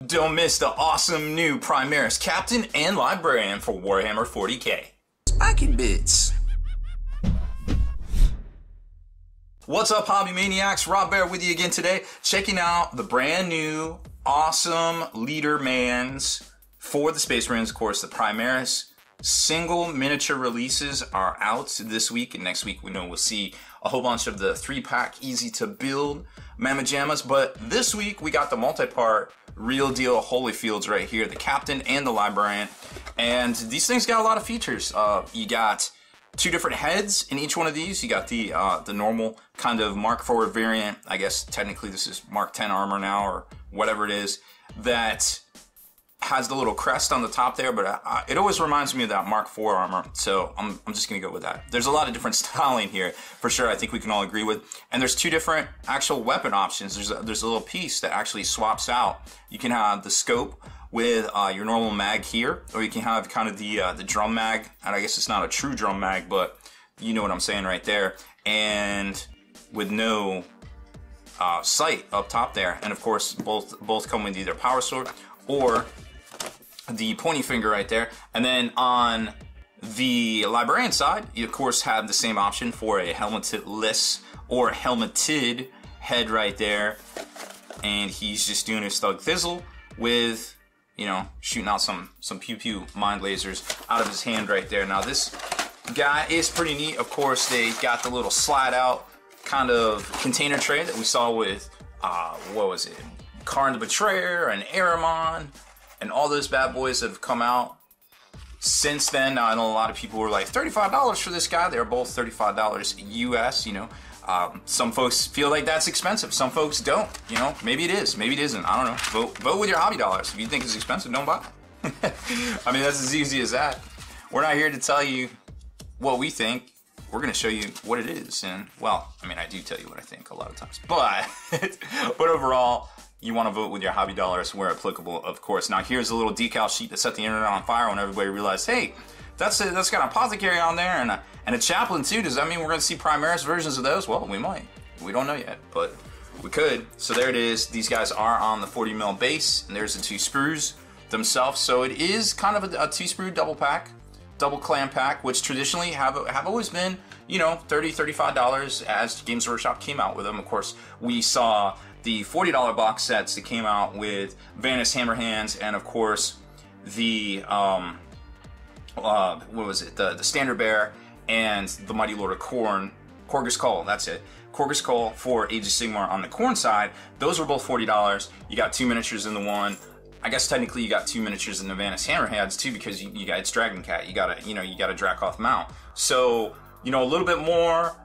Don't miss the awesome new Primaris Captain and Librarian for Warhammer 40k. Spiky bits. What's up, Hobby Maniacs? Rob Baer with you again today, checking out the brand new awesome leader mans for the Space Marines. Of course, the Primaris single miniature releases are out this week, and next week we know we'll see a whole bunch of the 3-pack easy to build Mamma Jammas. But this week we got the multi-part real deal Holyfields right here, the Captain and the Librarian, and these things got a lot of features. You got 2 different heads in each one of these. You got the normal kind of Mark 4 variant. I guess technically this is Mark 10 armor now, or whatever it is, that has the little crest on the top there, but it always reminds me of that Mark 4 armor, so I'm just gonna go with that. There's a lot of different styling here, for sure, I think we can all agree with. And there's 2 different actual weapon options. There's a little piece that actually swaps out. You can have the scope with your normal mag here, or you can have kind of the drum mag, and I guess it's not a true drum mag, but you know what I'm saying right there, and with no sight up top there. And of course, both come with either power sword or the pointy finger right there. And then on the Librarian side, you of course have the same option for a helmetless or helmeted head right there, and he's just doing his thug thizzle with, you know, shooting out some pew pew mind lasers out of his hand right there. Now this guy is pretty neat. Of course, they got the little slide out kind of container tray that we saw with what was it, Karn the Betrayer and Aramon and all those bad boys that have come out since then. Now I know a lot of people were like, $35 for this guy. They're both $35 US, you know. Some folks feel like that's expensive. Some folks don't, you know. Maybe it is, maybe it isn't. I don't know. Vote with your hobby dollars. If you think it's expensive, don't buy it. I mean, that's as easy as that. We're not here to tell you what we think. We're going to show you what it is. And, well, I mean, I do tell you what I think a lot of times. But overall, you want to vote with your hobby dollars where applicable, of course. Now, here's a little decal sheet that set the internet on fire when everybody realized, hey, that's got an apothecary on there and a chaplain too. Does that mean we're going to see Primaris versions of those? Well, we might. We don't know yet, but we could. So there it is. These guys are on the 40 mil base, and there's the 2 sprues themselves. So it is kind of a 2-sprue double clam pack, which traditionally have always been, you know, $30, $35 as Games Workshop came out with them. Of course, we saw the $40 box sets that came out with Vanis Hammerhands, and of course the what was it, the Standard Baer and the Mighty Lord of Khorne, Korghos Khul, that's it. Korghos Khul for Age of Sigmar on the Khorne side. Those were both $40. You got 2 miniatures in the one. I guess technically you got 2 miniatures in the Vanis Hammerhands too, because you got, it's Dragon Cat. You got a Dracoth mount. So, you know, a little bit more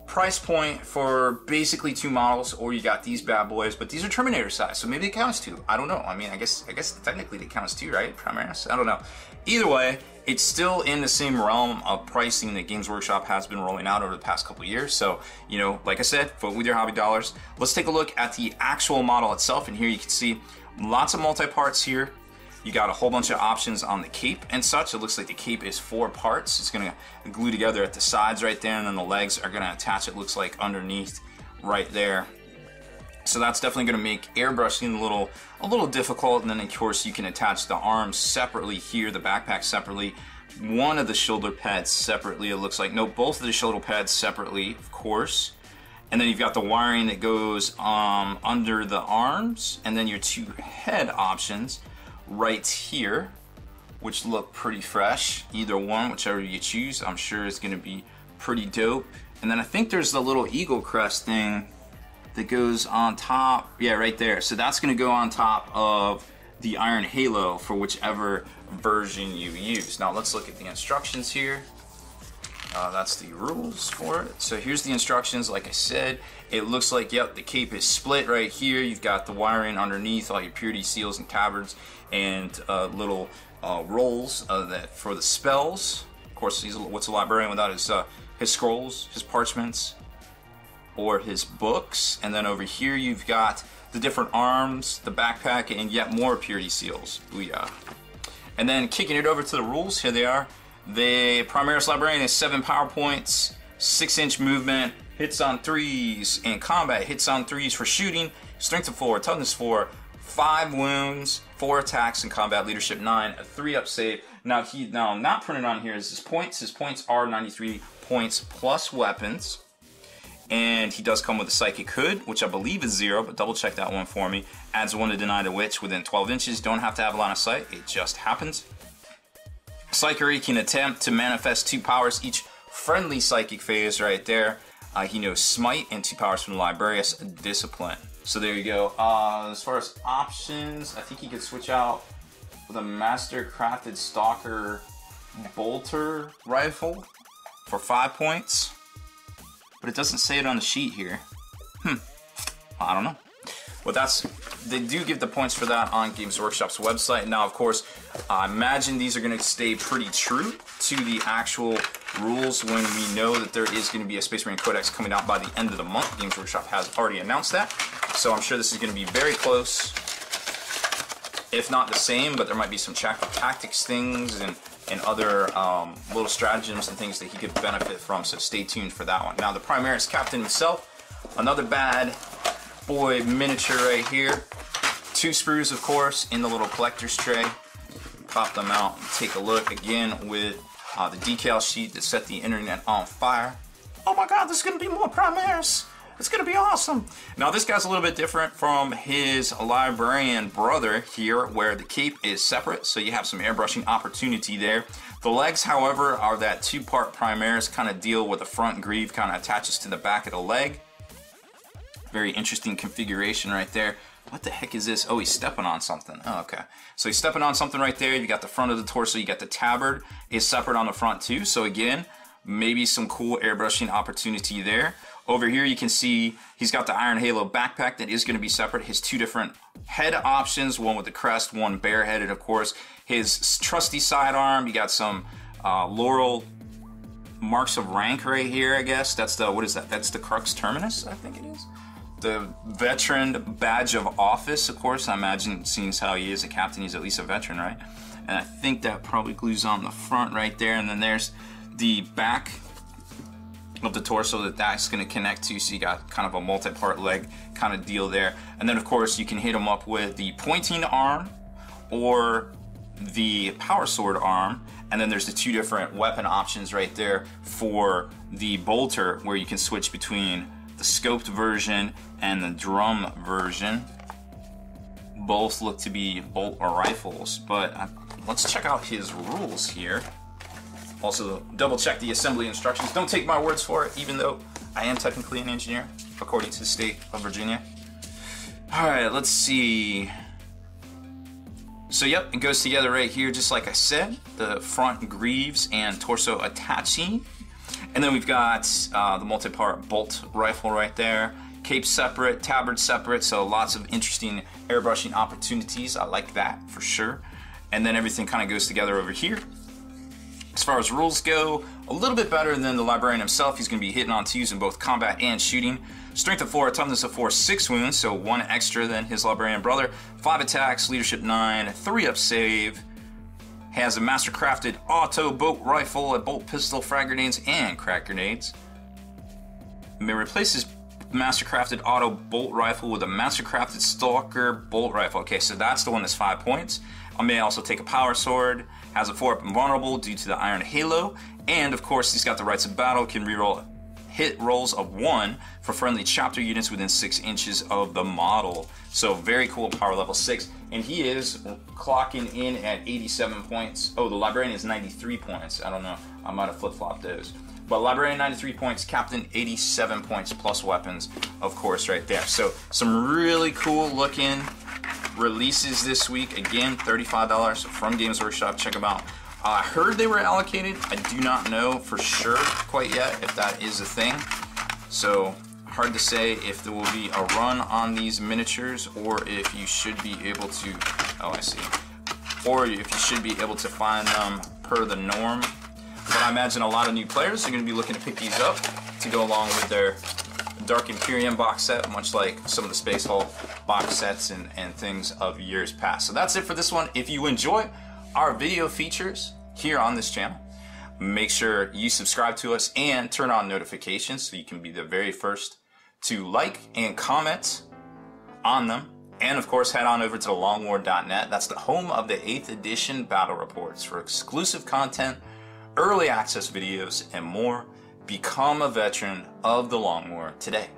price point for basically 2 models, or you got these bad boys, but these are Terminator size, so maybe it counts 2. I don't know. I mean, I guess technically it counts 2, right? Primaris? I don't know. Either way, it's still in the same realm of pricing that Games Workshop has been rolling out over the past couple of years. So, you know, like I said, vote with your hobby dollars. Let's take a look at the actual model itself, and here you can see lots of multi-parts here. You got a whole bunch of options on the cape and such. It looks like the cape is 4 parts. It's gonna glue together at the sides right there, and then the legs are gonna attach, it looks like, underneath right there. So that's definitely gonna make airbrushing a little difficult. And then of course you can attach the arms separately here, the backpack separately, one of the shoulder pads separately, it looks like. No, both of the shoulder pads separately, of course. And then you've got the wiring that goes under the arms, and then your 2 head options right here, which look pretty fresh. Either one, whichever you choose, I'm sure is going to be pretty dope. And then I think there's the little eagle crest thing that goes on top. Yeah, right there. So that's going to go on top of the Iron Halo for whichever version you use. Now let's look at the instructions here. That's the rules for it. So here's the instructions. Like I said, it looks like, yep, the cape is split right here. You've got the wiring underneath, all your purity seals and tabards, and little rolls that for the spells. Of course, what's a librarian without his scrolls, his parchments, or his books? And then over here you've got the different arms, the backpack, and yet more purity seals. Booyah. And then kicking it over to the rules, here they are. The Primaris Librarian is 7 power points, 6-inch movement, hits on 3s in combat, hits on 3s for shooting, strength of 4, toughness 4, 5 wounds, 4 attacks in combat, leadership 9, a 3-up save. Now not printed on here is his points. His points are 93 points plus weapons. And he does come with a Psychic Hood, which I believe is 0, but double check that one for me. Adds 1 to deny the witch within 12 inches. Don't have to have a line of sight, it just happens. Psychery can attempt to manifest 2 powers each friendly psychic phase right there. He knows Smite and 2 powers from the Librarius, Discipline. So there you go. As far as options, I think he could switch out with a Master Crafted Stalker Bolter rifle for 5 points. But it doesn't say it on the sheet here. I don't know. But they do give the points for that on Games Workshop's website. Now, of course, I imagine these are going to stay pretty true to the actual rules when we know that there is going to be a Space Marine Codex coming out by the end of the month. Games Workshop has already announced that. So I'm sure this is going to be very close, if not the same, but there might be some tactics things and other little stratagems and things that he could benefit from, so stay tuned for that one. Now, the Primaris Captain himself, another bad boy miniature right here. 2 sprues, of course, in the little collector's tray. Pop them out and take a look again with the decal sheet that set the internet on fire. Oh my god, there's going to be more Primaris! It's going to be awesome! Now, this guy's a little bit different from his Librarian brother here, where the cape is separate, so you have some airbrushing opportunity there. The legs, however, are that 2-part Primaris kind of deal where the front greave kind of attaches to the back of the leg. Very interesting configuration right there. What the heck is this? Oh, he's stepping on something. Oh, okay. So he's stepping on something right there. You got the front of the torso, you got the tabard is separate on the front too. So again, maybe some cool airbrushing opportunity there. Over here you can see he's got the Iron Halo backpack that is going to be separate. His 2 different head options, one with the crest, one bare-headed, of course. His trusty sidearm, you got some laurel marks of rank right here, I guess. That's the, what is that? That's the Crux Terminus, I think it is. The veteran badge of office, of course. I imagine, seeing as how he is a captain, he's at least a veteran, right? And I think that probably glues on the front right there. And then there's the back of the torso that's going to connect to, so you got kind of a multi-part leg kind of deal there. And then, of course, you can hit him up with the pointing arm or the power sword arm. And then there's the 2 different weapon options right there for the bolter, where you can switch between the scoped version and the drum version. Both look to be bolt or rifles, but let's check out his rules here. Also, double check the assembly instructions. Don't take my words for it, even though I am technically an engineer, according to the state of Virginia. Alright, let's see. So yep, it goes together right here, just like I said. The front greaves and torso attaching. And then we've got the multi-part bolt rifle right there. Cape separate, tabard separate, so lots of interesting airbrushing opportunities. I like that for sure. And then everything kind of goes together over here. As far as rules go, a little bit better than the Librarian himself. He's going to be hitting on 2s in both combat and shooting. Strength of 4, toughness of 4, 6 wounds, so 1 extra than his Librarian brother. 5 attacks, leadership 9, 3-up save. Has a Master Crafted Auto Bolt Rifle, a Bolt Pistol, Frag Grenades, and Crack Grenades. May replace his Master Crafted Auto Bolt Rifle with a Master Crafted Stalker Bolt Rifle. Okay, so that's the one that's 5 points. I may also take a Power Sword. Has a 4-up invulnerable due to the Iron Halo. And of course, he's got the Rights of Battle, can reroll hit rolls of 1 for friendly chapter units within 6 inches of the model. So very cool, power level 6. And he is clocking in at 87 points. Oh, the Librarian is 93 points. I don't know, I might have flip-flopped those. But Librarian 93 points, Captain 87 points plus weapons, of course, right there. So some really cool looking releases this week. Again, $35 from Games Workshop. Check them out. I heard they were allocated. I do not know for sure quite yet if that is a thing. So hard to say if there will be a run on these miniatures, or if you should be able to, oh I see, or if you should be able to find them per the norm. But I imagine a lot of new players are going to be looking to pick these up to go along with their Dark Imperium box set, much like some of the Space Hulk box sets and things of years past. So that's it for this one. If you enjoy our video features here on this channel, make sure you subscribe to us and turn on notifications so you can be the very first to like and comment on them. And of course, head on over to longwar.net. That's the home of the 8th edition battle reports for exclusive content, early access videos, and more. Become a veteran of the Long War today.